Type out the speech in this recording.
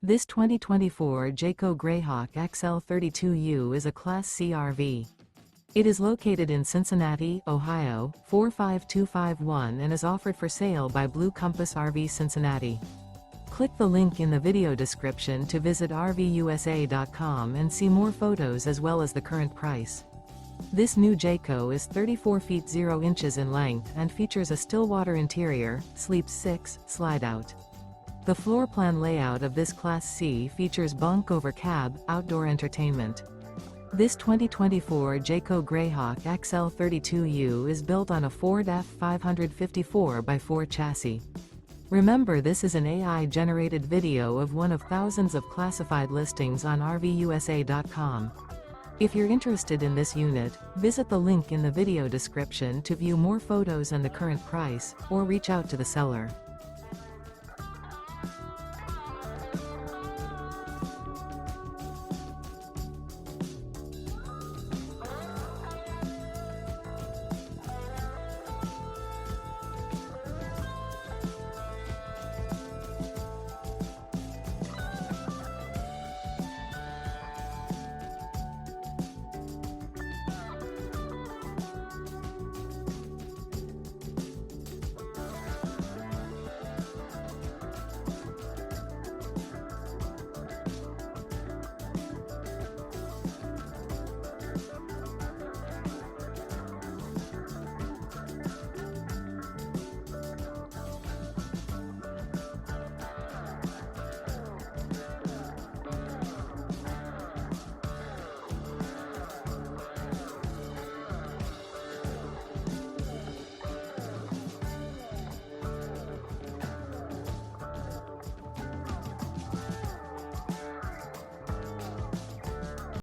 This 2024 Jayco Greyhawk XL 32U is a Class C RV. It is located in Cincinnati, Ohio, 45251 and is offered for sale by Blue Compass RV Cincinnati. Click the link in the video description to visit RVUSA.com and see more photos as well as the current price. This new Jayco is 34 feet 0 inches in length and features a STILLWATER interior, sleeps 6, Slideout. The floor plan layout of this Class C features Bunk Over Cab, outdoor entertainment. This 2024 Jayco Greyhawk XL 32U is built on a Ford F550 4x4 chassis. Remember, this is an AI-generated video of one of thousands of classified listings on RVUSA.com. If you're interested in this unit, visit the link in the video description to view more photos and the current price, or reach out to the seller.